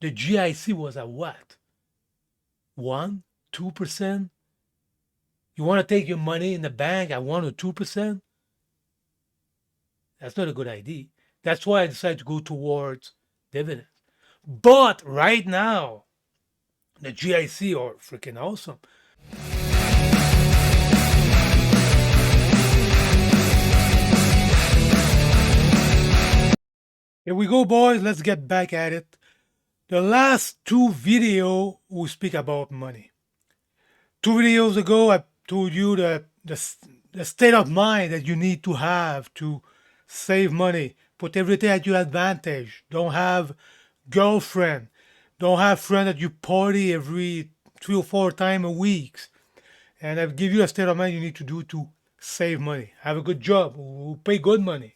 the GIC was at what? 1, 2%? You want to take your money in the bank at 1 or 2%? That's not a good idea. That's why I decided to go towards dividends. But right now, the GIC are freaking awesome. Here we go, boys. Let's get back at it. The last two videos we speak about money. 2 videos ago, I told you the state of mind that you need to have to save money. Put everything at your advantage. Don't have girlfriend. Don't have friend that you party every 3 or 4 times a week. And I give you a state of mind you need to do to save money. Have a good job. Who pay good money.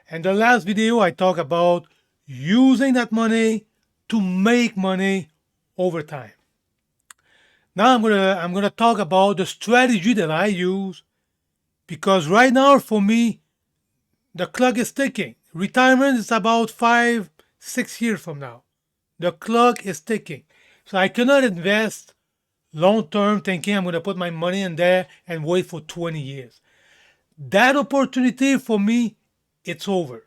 And the last video I talk about using that money to make money over time. Now I'm gonna talk about the strategy that I use, because right now for me the clock is ticking. Retirement is about 5-6 years from now. The clock is ticking. So I cannot invest long term thinking I'm gonna put my money in there and wait for 20 years. That opportunity for me, it's over.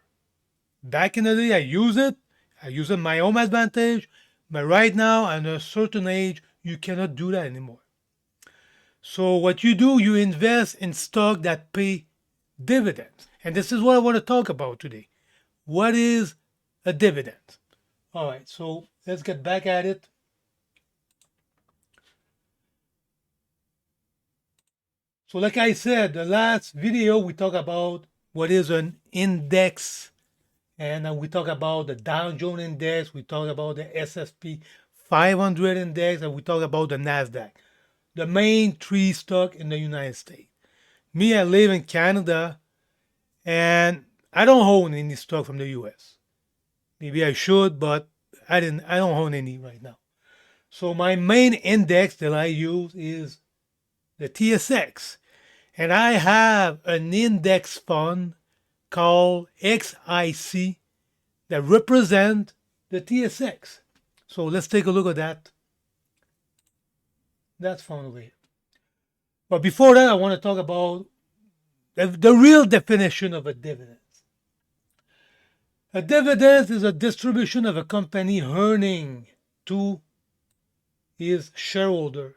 Back in the day I use it my own advantage, but right now at a certain age you cannot do that anymore. So what you do, you invest in stock that pay dividends. And this is what I want to talk about today. What is a dividend? All right, so let's get back at it. So like I said, the last video we talked about what is an index, and we talk about the Dow Jones Index, we talk about the S&P 500 Index, and we talk about the NASDAQ, the main three stock in the United States. Me, I live in Canada, and I don't own any stock from the US. Maybe I should, but I don't own any right now. So my main index that I use is the TSX. And I have an index fund called XIC that represent the TSX. So let's take a look at that. That's fund over here. But before that, I want to talk about the real definition of a dividend. A dividend is a distribution of a company earning to its shareholder,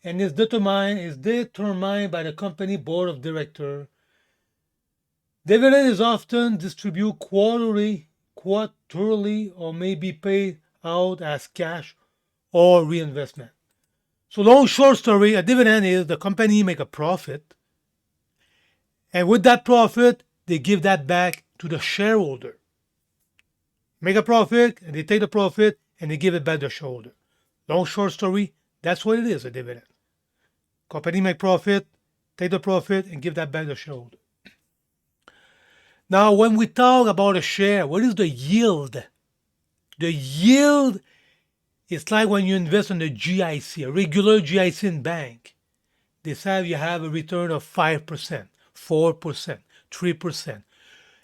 and is determined by the company board of directors. Dividend is often distributed quarterly, or may be paid out as cash or reinvestment. So long short story, a dividend is the company make a profit, and with that profit, they give that back to the shareholder. Make a profit, and they take the profit, and they give it back to the shareholder. Long short story, that's what it is, a dividend. Company make profit, take the profit, and give that back to the shareholder. Now, when we talk about a share, what is the yield? The yield is like when you invest in the GIC, a regular GIC in bank. They say you have a return of 5%, 4%, 3%.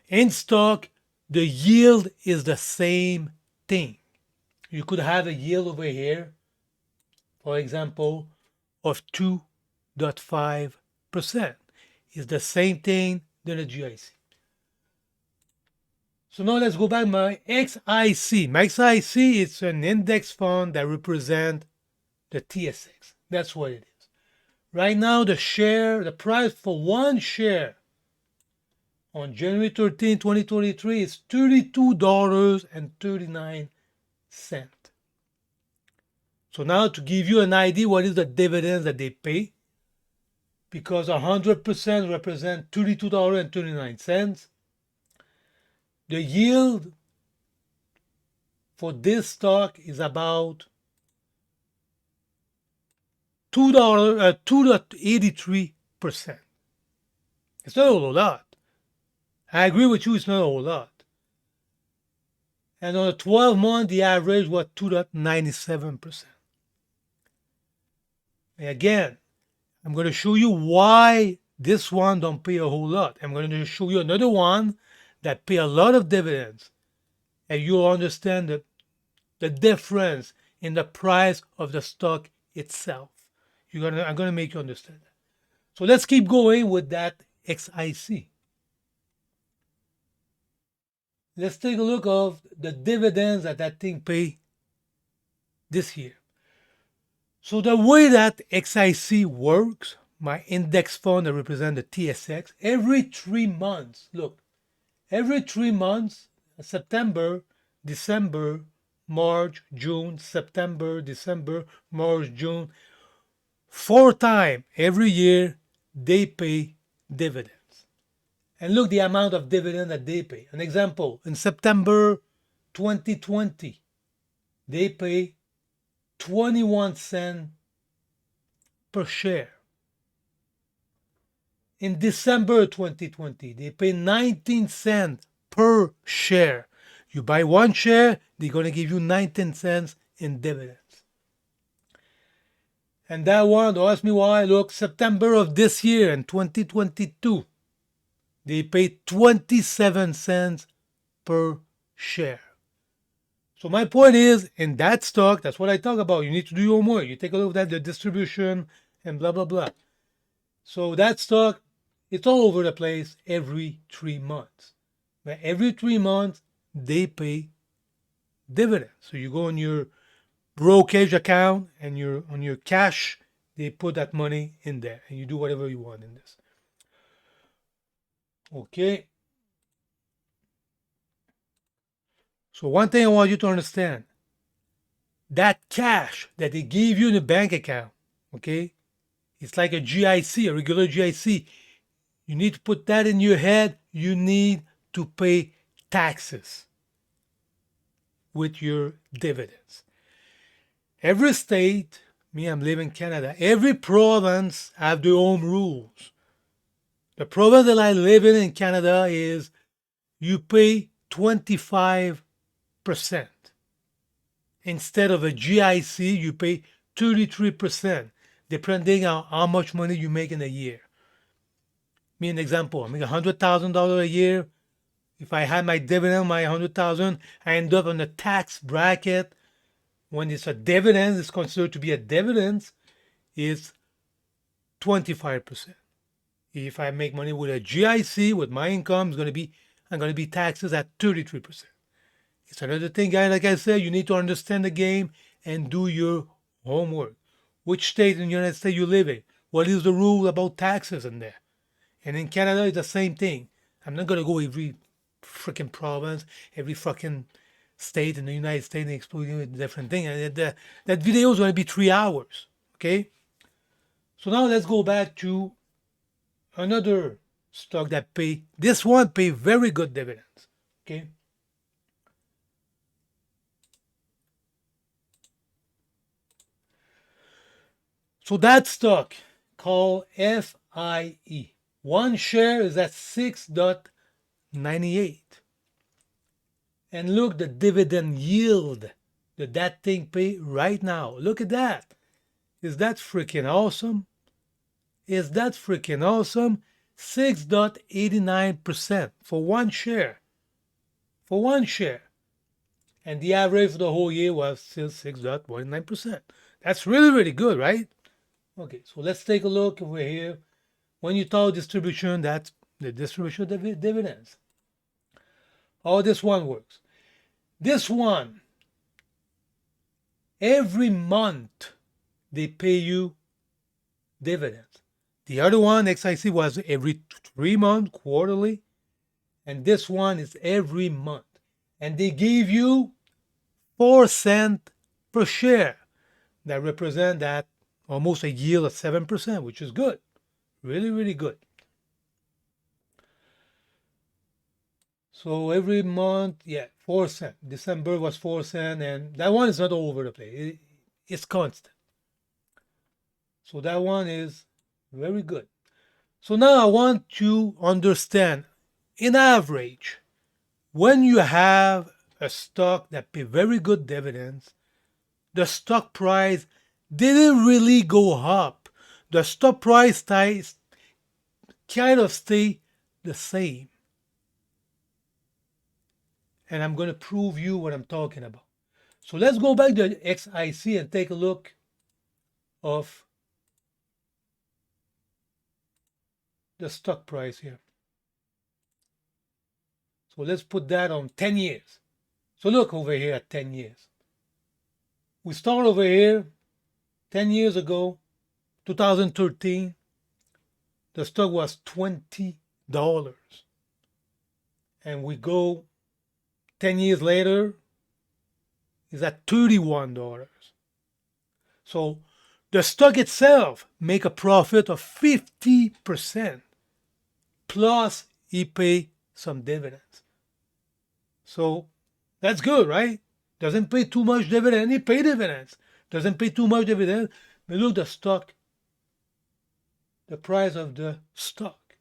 In stock, the yield is the same thing. You could have a yield over here, for example, of 2.5%. It's the same thing than a GIC. So now let's go back to my XIC. My XIC is an index fund that represents the TSX. That's what it is. Right now, the price for one share on January 13, 2023 is $32.39. So now to give you an idea what is the dividends that they pay, because 100% represent $32.39, the yield for this stock is about $2.83%. It's not a whole lot. I agree with you, it's not a whole lot. And on a 12-month, the average was 2.97%. And again, I'm going to show you why this one don't pay a whole lot. I'm going to show you another one that pay a lot of dividends, and you'll understand the difference in the price of the stock itself. I'm gonna make you understand that. So let's keep going with that XIC. Let's take a look of the dividends that thing pay this year. So the way that XIC works, my index fund that represent the TSX, every 3 months, look, every 3 months, September, December, March, June, September, December, March, June, 4 times every year they pay dividends. And look the amount of dividend that they pay. An example, in September 2020, they pay 21 cents per share. In December 2020, they pay 19 cents per share. You buy one share, they're going to give you 19 cents in dividends. And that one, don't ask me why, look, September of this year in 2022, they pay 27 cents per share. So my point is, in that stock, that's what I talk about. You need to do your homework. You take a look at the distribution and blah, blah, blah. So that stock, it's all over the place every 3 months. But every 3 months, they pay dividends. So you go on your brokerage account and on your cash, they put that money in there and you do whatever you want in this. Okay. So one thing I want you to understand, that cash that they give you in the bank account, okay, it's like a GIC, a regular GIC. You need to put that in your head. You need to pay taxes with your dividends. Every state, I'm living in Canada, every province have their own rules. The province that I live in Canada is you pay 25%. Instead of a GIC, you pay 33%, depending on how much money you make in a year. An example, I make $100,000 a year. If I had my dividend, my $100,000, I end up on the tax bracket. When it's a dividend, it's considered to be a dividend, is 25%. If I make money with a GIC, with my income, I'm going to be taxes at 33%. It's another thing, guys, like I said, you need to understand the game and do your homework. Which state in the United States you live in? What is the rule about taxes in there? And in Canada, it's the same thing. I'm not going to go every freaking province, every fucking state in the United States and explain you a different thing. And that video is going to be 3 hours, okay? So now let's go back to another stock that pay. This one pay very good dividends, okay? So that stock called FIE. One share is at 6.98. And look the dividend yield that thing pay right now. Look at that. Is that freaking awesome? Is that freaking awesome? 6.89% for one share. For one share. And the average for the whole year was still 6.19%. That's really, really good, right? Okay, so let's take a look over here. When you talk distribution, that's the distribution of dividends. How this one works. This one, every month they pay you dividends. The other one, XIC, was every 3 months, quarterly. And this one is every month. And they give you 4 cents per share. That represent that almost a yield of 7%, which is good. Really, really good. So every month, 4 cents. December was 4 cents, and that one is not all over the place. It's constant. So that one is very good. So now I want to understand, in average, when you have a stock that pay very good dividends, the stock price didn't really go up. The stock price kind of stay the same. And I'm going to prove you what I'm talking about. So let's go back to XIC and take a look of the stock price here. So let's put that on 10 years. So look over here at 10 years. We start over here 10 years ago, 2013. The stock was $20. And we go 10 years later, is at $31. So the stock itself make a profit of 50%, plus he pay some dividends. So that's good, right? Doesn't pay too much dividend, he pay dividends. Doesn't pay too much dividend, but look, the stock, the price of the stock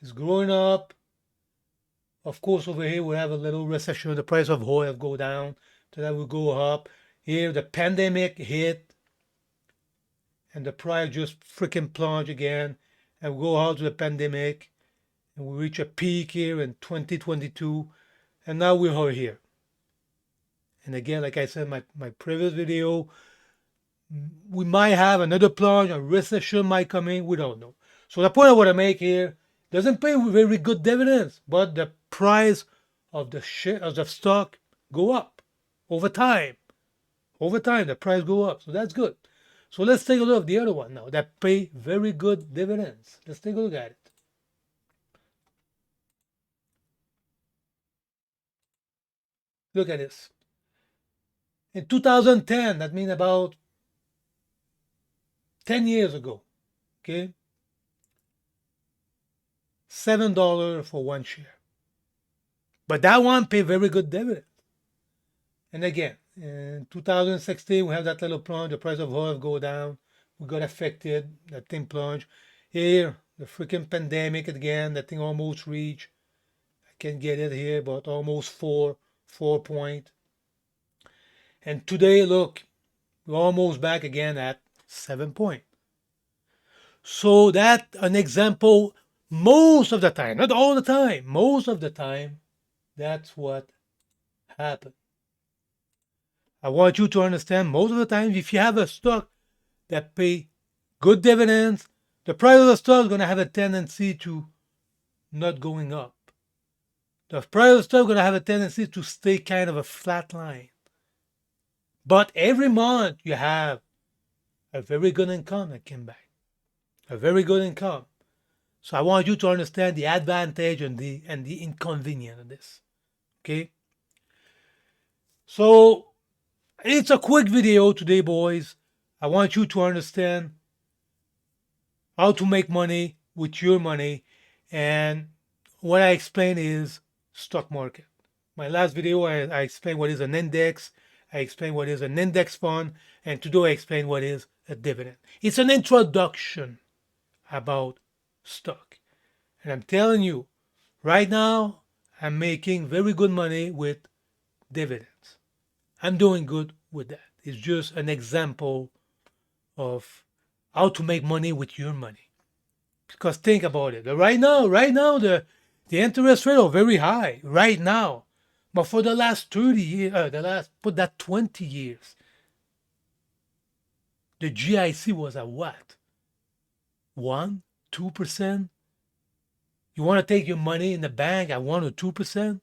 is growing up. Of course, over here we have a little recession. The price of oil go down, so that will go up. Here the pandemic hit, and the price just freaking plunge again, and we go out to the pandemic, and we reach a peak here in 2022, and now we are here. And again, like I said in my previous video, we might have another plunge, a recession might come in, we don't know. So the point I want to make here, doesn't pay very good dividends, but the price of the share of the stock go up over time. Over time, the price go up, so that's good. So let's take a look at the other one now that pay very good dividends. Let's take a look at it. Look at this. In 2010, that means about 10 years ago, okay? $7 for one share. But that one pay very good dividends. And again, in 2016, we have that little plunge. The price of oil go down. We got affected. That thing plunge. Here, the freaking pandemic again. That thing almost reached. I can't get it here, but almost 4 point. And today, look, we're almost back again at 7 point. So that an example. Most of the time, not all the time, most of the time, that's what happened. I want you to understand, most of the time, if you have a stock that pay good dividends, the price of the stock is going to have a tendency to not going up. The price of the stock is going to have a tendency to stay kind of a flat line. But every month you have a very good income that came back. A very good income. So I want you to understand the advantage and the inconvenience of this. Okay? So it's a quick video today, boys. I want you to understand how to make money with your money. And what I explain is stock market. My last video, I explained what is an index. I explained what is an index fund. And today I explain what is a dividend. It's an introduction about stock. And I'm telling you, right now, I'm making very good money with dividends. I'm doing good with that. It's just an example of how to make money with your money. Because think about it. Right now, the interest rate are very high. Right now. But for the last 30 years, put that 20 years, the GIC was at what? 1%, 2%? You want to take your money in the bank at 1 or 2%?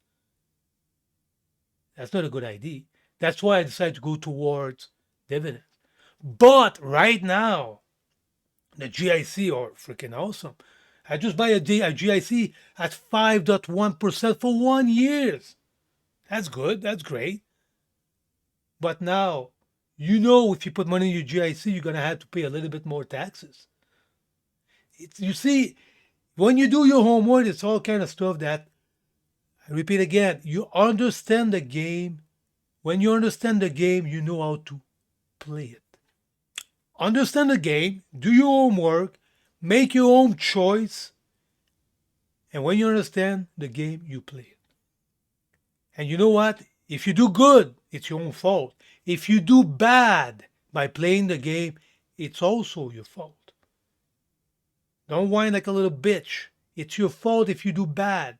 That's not a good idea. That's why I decided to go towards dividends. But right now, the GIC are freaking awesome. I just buy a GIC at 5.1% for 1 year. That's good. That's great. But now, you know, if you put money in your GIC, you're going to have to pay a little bit more taxes. You see, when you do your homework, it's all kind of stuff that, I repeat again, you understand the game. When you understand the game, you know how to play it. Understand the game, do your homework, make your own choice, and when you understand the game, you play it. And you know what? If you do good, it's your own fault. If you do bad by playing the game, it's also your fault. Don't whine like a little bitch. It's your fault if you do bad.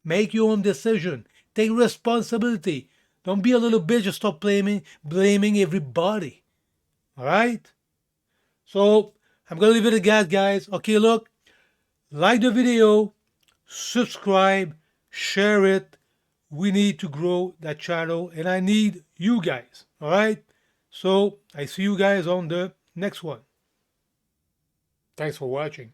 Make your own decision. Take responsibility. Don't be a little bitch and stop blaming everybody. All right? So I'm going to leave it at that, guys. Okay, look, like the video, subscribe, share it. We need to grow that channel, and I need you guys. All right? So I see you guys on the next one. Thanks for watching.